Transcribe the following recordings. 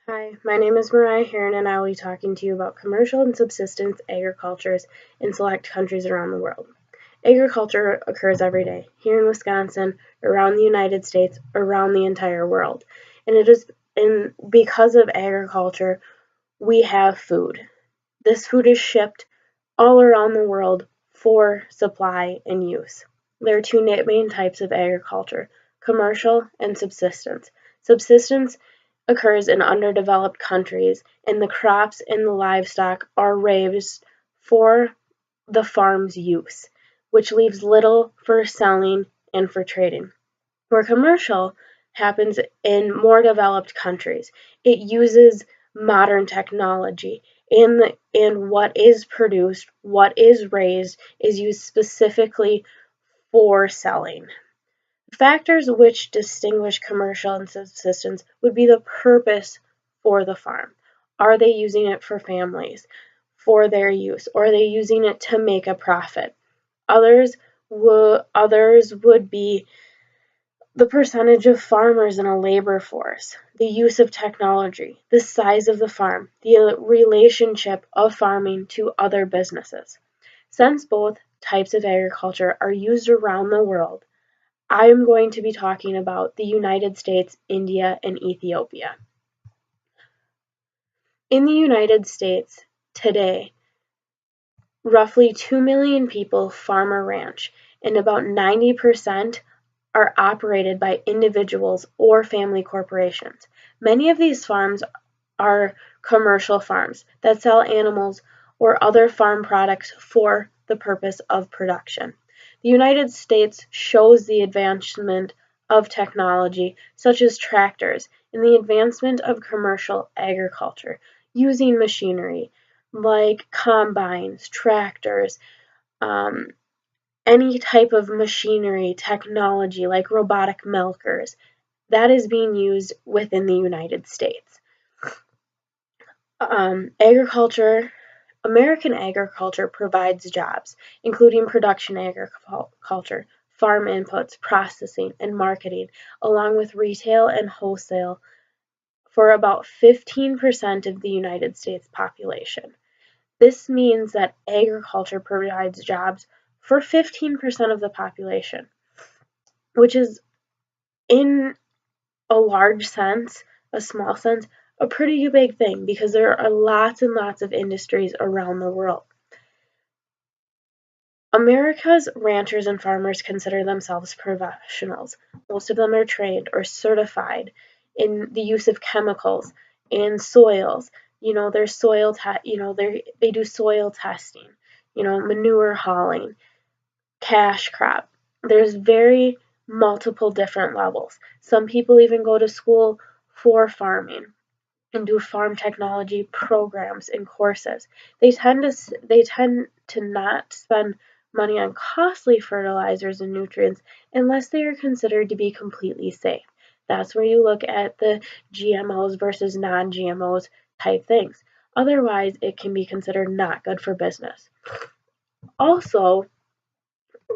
Hi, my name is Mariah Heron, and I will be talking to you about commercial and subsistence agricultures in select countries around the world. Agriculture occurs every day, here in Wisconsin, around the United States, around the entire world. And because of agriculture, we have food. This food is shipped all around the world for supply and use. There are two main types of agriculture: commercial and subsistence. Subsistence occurs in underdeveloped countries, and the crops and the livestock are raised for the farm's use, which leaves little for selling and for trading. Where commercial happens in more developed countries, it uses modern technology, and what is produced, what is raised, is used specifically for selling. Factors which distinguish commercial and subsistence would be the purpose for the farm. Are they using it for families, for their use, or are they using it to make a profit? Others would be the percentage of farmers in a labor force, the use of technology, the size of the farm, the relationship of farming to other businesses. Since both types of agriculture are used around the world, I am going to be talking about the United States, India, and Ethiopia. In the United States today, roughly 2 million people farm or ranch, and about 90% are operated by individuals or family corporations. Many of these farms are commercial farms that sell animals or other farm products for the purpose of production. The United States shows the advancement of technology, such as tractors, and the advancement of commercial agriculture using machinery like combines, tractors, um, any type of machinery, technology like robotic milkers, that is being used within the United States. Agriculture, American agriculture provides jobs, including production agriculture, farm inputs, processing, and marketing, along with retail and wholesale for about 15% of the United States population. This means that agriculture provides jobs for 15% of the population, which is, in a large sense, a small sense, a pretty big thing because there are lots and lots of industries around the world. America's ranchers and farmers consider themselves professionals. Most of them are trained or certified in the use of chemicals and soils. There's they do soil testing, manure hauling, cash crop. There's very multiple different levels. Some people even go to school for farming and do farm technology programs and courses. They tend to not spend money on costly fertilizers and nutrients unless they are considered to be completely safe. That's where you look at the GMOs versus non-GMOs type things. Otherwise, it can be considered not good for business. Also,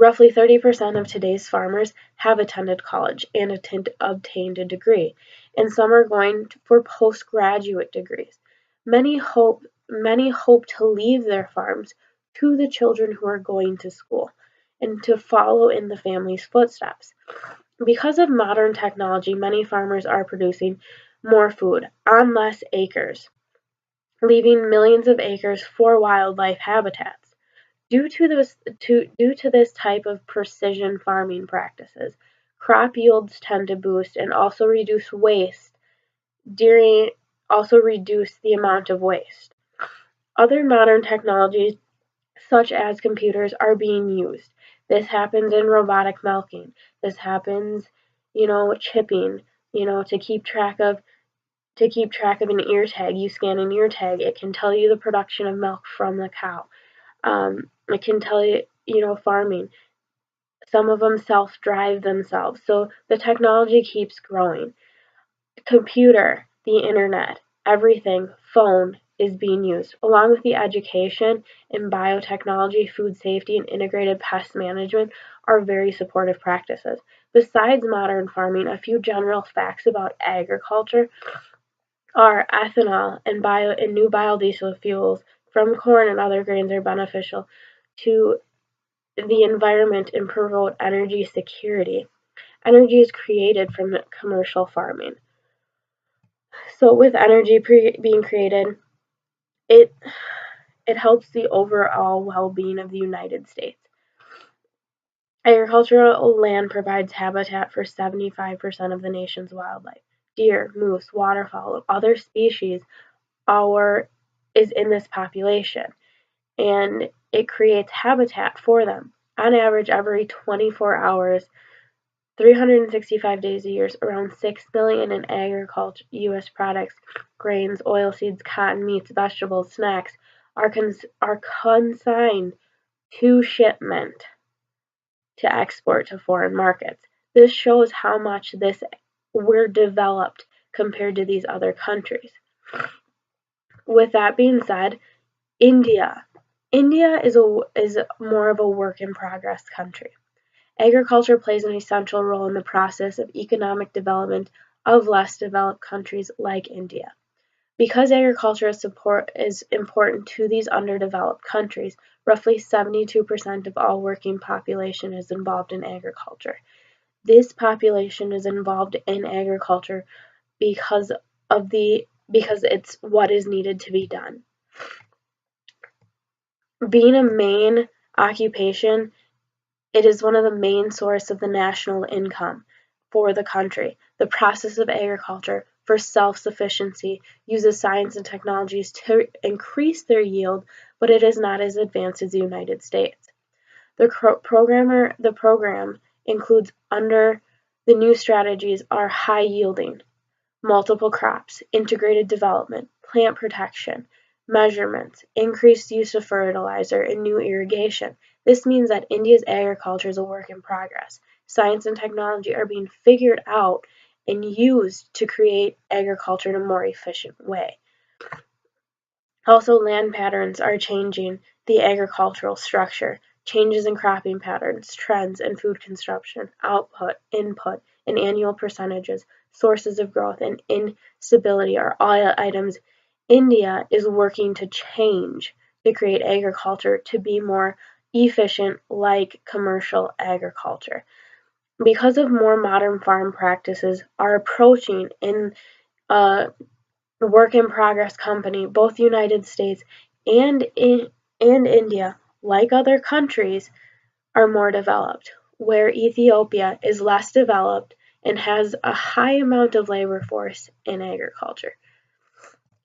roughly 30% of today's farmers have attended college and obtained a degree, and some are going for postgraduate degrees. Many hope to leave their farms to the children who are going to school and to follow in the family's footsteps. Because of modern technology, many farmers are producing more food on less acres, leaving millions of acres for wildlife habitats. Due to this type of precision farming practices, crop yields tend to boost and also reduce the amount of waste. Other modern technologies, such as computers, are being used. This happens in robotic milking. This happens, chipping, to keep track of an ear tag. You scan an ear tag, it can tell you the production of milk from the cow. It can tell you, farming. Some of them self-drive themselves. So the technology keeps growing. Computer, the internet, everything, phone is being used, along with the education in biotechnology, food safety, and integrated pest management are very supportive practices. Besides modern farming, a few general facts about agriculture are ethanol and new biodiesel fuels from corn and other grains are beneficial to the environment and promote energy security. Energy is created from commercial farming. So with energy being created, it helps the overall well-being of the United States. Agricultural land provides habitat for 75% of the nation's wildlife. Deer, moose, waterfowl, other species is in this population, and it creates habitat for them. On average, every 24 hours, 365 days a year, around 6 billion in agriculture U.S. products, grains, oilseeds, cotton, meats, vegetables, snacks are consigned to shipment to export to foreign markets. This shows how much we're developed compared to these other countries. With that being said, India. India is more of a work in progress country. Agriculture plays an essential role in the process of economic development of less developed countries like India. Because agriculture is important to these underdeveloped countries, roughly 72% of all working population is involved in agriculture. This population is involved in agriculture because it's what is needed to be done. Being a main occupation, it is one of the main sources of the national income for the country. The process of agriculture for self-sufficiency uses science and technologies to increase their yield, but it is not as advanced as the United States. The program includes under the new strategies are high yielding, multiple crops, integrated development, plant protection, measurements, increased use of fertilizer, and new irrigation. This means that India's agriculture is a work in progress. Science and technology are being figured out and used to create agriculture in a more efficient way. Also, land patterns are changing the agricultural structure. Changes in cropping patterns, trends in food consumption, output, input, and annual percentages, sources of growth, and instability are all items India is working to change to create agriculture to be more efficient like commercial agriculture. Because of more modern farm practices are approaching in a work in progress company, both the United States and India, like other countries, are more developed, where Ethiopia is less developed and has a high amount of labor force in agriculture.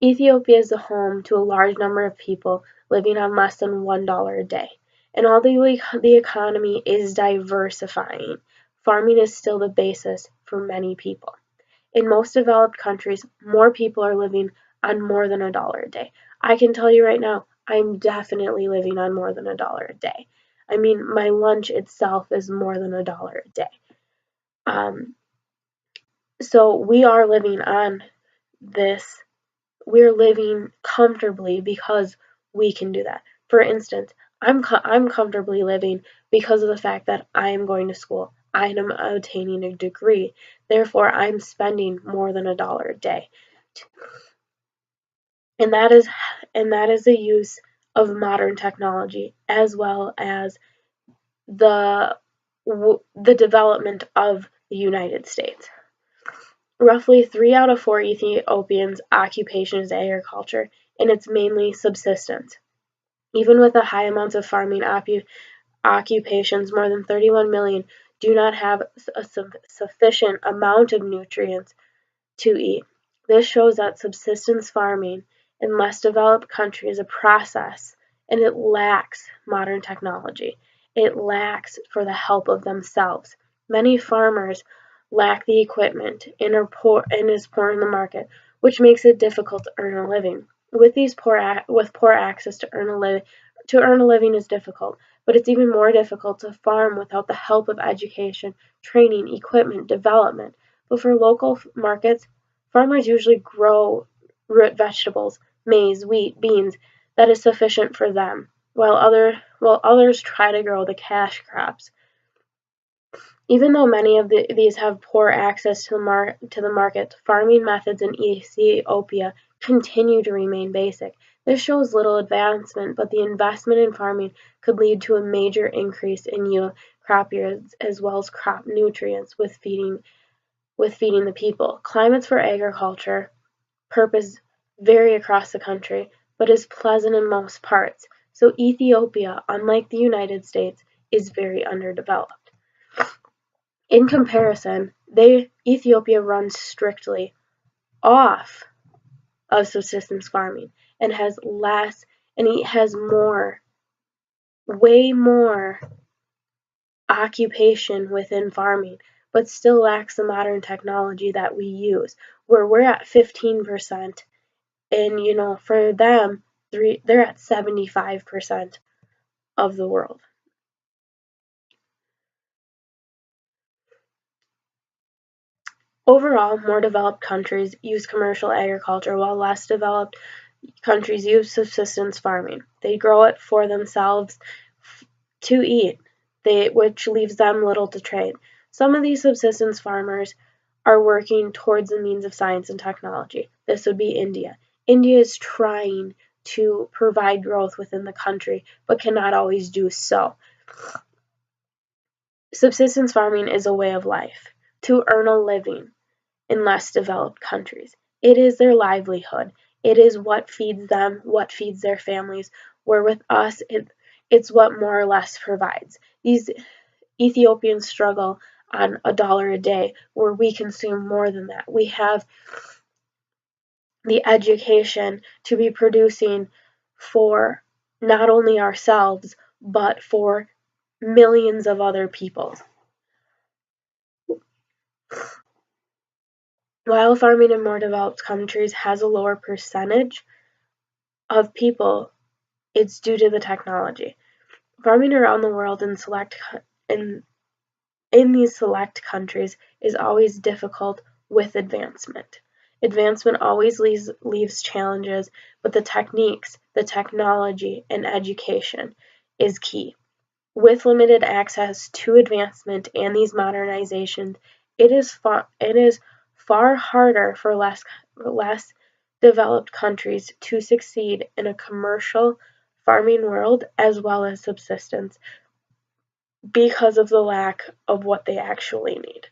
Ethiopia is the home to a large number of people living on less than $1 a day. And although the economy is diversifying, farming is still the basis for many people. In most developed countries, more people are living on more than $1 a day. I can tell you right now, I'm definitely living on more than $1 a day. I mean, my lunch itself is more than $1 a day. So we are living on this. We're living comfortably because we can do that. For instance, I'm comfortably living because of the fact that I am going to school. I am obtaining a degree. Therefore, I'm spending more than $1 a day. And that is the use of modern technology as well as the development of the United States. Roughly 3 out of 4 Ethiopians' occupation is agriculture, and it's mainly subsistence. Even with the high amounts of farming occupations, more than 31 million do not have a sufficient amount of nutrients to eat. This shows that subsistence farming in less developed countries is a process, and it lacks modern technology. It lacks for the help of themselves. Many farmers lack the equipment and is poor in the market, which makes it difficult to earn a living. With poor access to earn a living is difficult, but it's even more difficult to farm without the help of education, training, equipment, development. But for local markets, farmers usually grow root vegetables, maize, wheat, beans that is sufficient for them, while others try to grow the cash crops. Even though many of these have poor access to the market, farming methods in Ethiopia continue to remain basic. This shows little advancement, but the investment in farming could lead to a major increase in crop yields as well as crop nutrients with feeding the people. Climates for agriculture purpose vary across the country, but is pleasant in most parts. So Ethiopia, unlike the United States, is very underdeveloped. In comparison, Ethiopia runs strictly off of subsistence farming and has way more occupation within farming, but still lacks the modern technology that we use, where we're at 15%, and for them, they're at 75% of the world. Overall, more developed countries use commercial agriculture while less developed countries use subsistence farming. They grow it for themselves to eat, which leaves them little to trade. Some of these subsistence farmers are working towards the means of science and technology. This would be India. India is trying to provide growth within the country, but cannot always do so. Subsistence farming is a way of life to earn a living in less developed countries. It is their livelihood. It is what feeds them, what feeds their families, where with us, it's what more or less provides. These Ethiopians struggle on $1 a day, where we consume more than that. We have the education to be producing for not only ourselves, but for millions of other people. While farming in more developed countries has a lower percentage of people, it's due to the technology. Farming around the world in these select countries is always difficult with advancement. Advancement always leaves challenges, but the techniques, the technology, and education is key. With limited access to advancement and these modernizations, it is far harder for less developed countries to succeed in a commercial farming world as well as subsistence because of the lack of what they actually need.